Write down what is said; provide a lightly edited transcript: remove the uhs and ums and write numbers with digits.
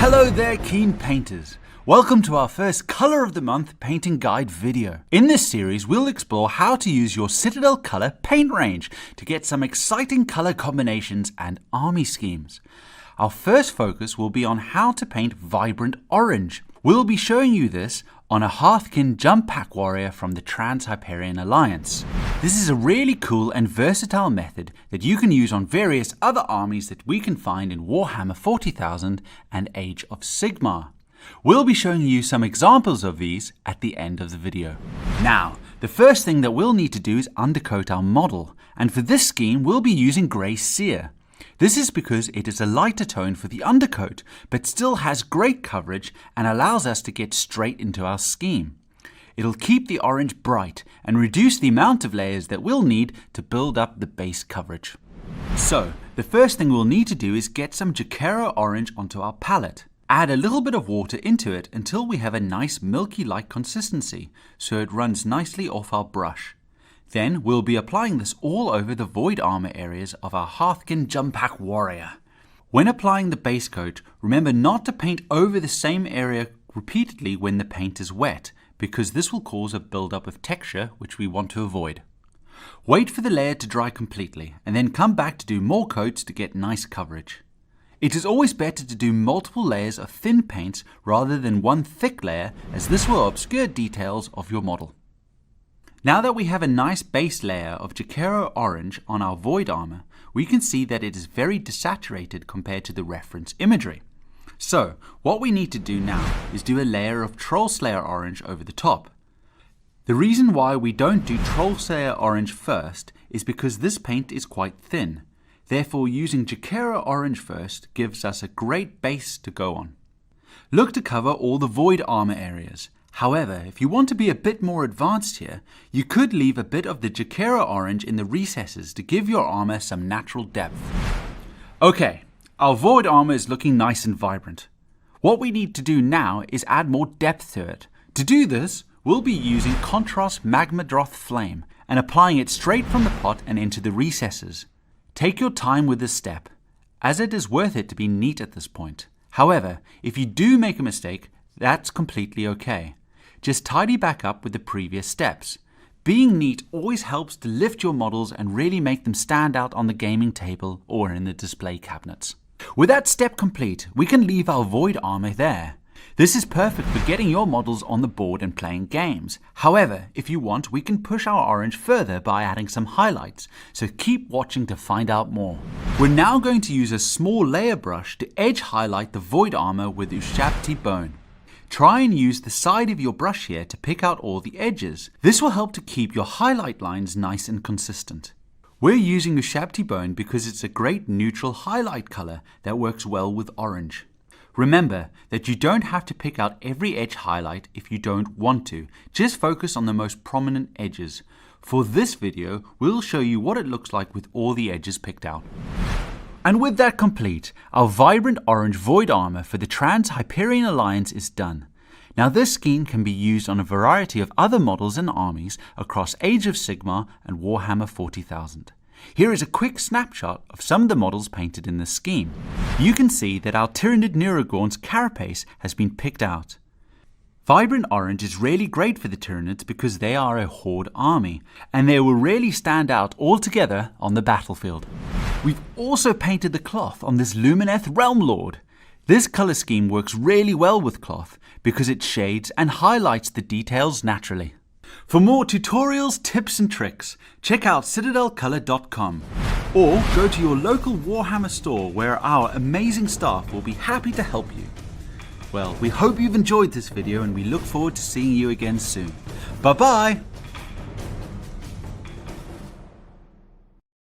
Hello there, keen painters. Welcome to our first Colour of the Month painting guide video. In this series, we'll explore how to use your Citadel Colour paint range to get some exciting colour combinations and army schemes. Our first focus will be on how to paint vibrant orange. We'll be showing you this on a Hearthkin Jump Pack warrior from the Trans-Hyperion Alliance. This is a really cool and versatile method that you can use on various other armies that we can find in Warhammer 40,000 and Age of Sigmar. We'll be showing you some examples of these at the end of the video. Now, the first thing that we'll need to do is undercoat our model, and for this scheme we'll be using Grey Seer. This is because it is a lighter tone for the undercoat, but still has great coverage and allows us to get straight into our scheme. It'll keep the orange bright and reduce the amount of layers that we'll need to build up the base coverage. So, the first thing we'll need to do is get some Jakero orange onto our palette. Add a little bit of water into it until we have a nice milky-like consistency, so it runs nicely off our brush. Then we'll be applying this all over the void armor areas of our Hearthkin Jump Pack warrior. When applying the base coat, remember not to paint over the same area repeatedly when the paint is wet, because this will cause a buildup of texture which we want to avoid. Wait for the layer to dry completely and then come back to do more coats to get nice coverage. It is always better to do multiple layers of thin paints rather than one thick layer, as this will obscure details of your model. Now that we have a nice base layer of Jakero orange on our void armor, we can see that it is very desaturated compared to the reference imagery. So, what we need to do now is do a layer of Trollslayer orange over the top. The reason why we don't do Trollslayer orange first is because this paint is quite thin. Therefore, using Jakero orange first gives us a great base to go on. Look to cover all the void armor areas. However, if you want to be a bit more advanced here, you could leave a bit of the Jakero orange in the recesses to give your armor some natural depth. Okay, our void armor is looking nice and vibrant. What we need to do now is add more depth to it. To do this, we'll be using Contrast Magmadroth Flame and applying it straight from the pot and into the recesses. Take your time with this step, as it is worth it to be neat at this point. However, if you do make a mistake, that's completely okay. Just tidy back up with the previous steps. Being neat always helps to lift your models and really make them stand out on the gaming table or in the display cabinets. With that step complete, we can leave our void armor there. This is perfect for getting your models on the board and playing games. However, if you want, we can push our orange further by adding some highlights, so keep watching to find out more. We're now going to use a small layer brush to edge highlight the void armor with Ushabti Bone. Try and use the side of your brush here to pick out all the edges. This will help to keep your highlight lines nice and consistent. We're using Ushabti Bone because it's a great neutral highlight color that works well with orange. Remember that you don't have to pick out every edge highlight if you don't want to. Just focus on the most prominent edges. For this video, we'll show you what it looks like with all the edges picked out. And with that complete, our vibrant orange void armor for the Trans-Hyperion Alliance is done. Now this scheme can be used on a variety of other models and armies across Age of Sigmar and Warhammer 40,000. Here is a quick snapshot of some of the models painted in this scheme. You can see that our Tyranid Neurogorn's carapace has been picked out. Vibrant orange is really great for the Tyranids because they are a horde army, and they will really stand out all together on the battlefield. We've also painted the cloth on this Lumineth Realm Lord. This color scheme works really well with cloth because it shades and highlights the details naturally. For more tutorials, tips and tricks, check out citadelcolor.com or go to your local Warhammer store where our amazing staff will be happy to help you. Well, we hope you've enjoyed this video and we look forward to seeing you again soon. Bye bye!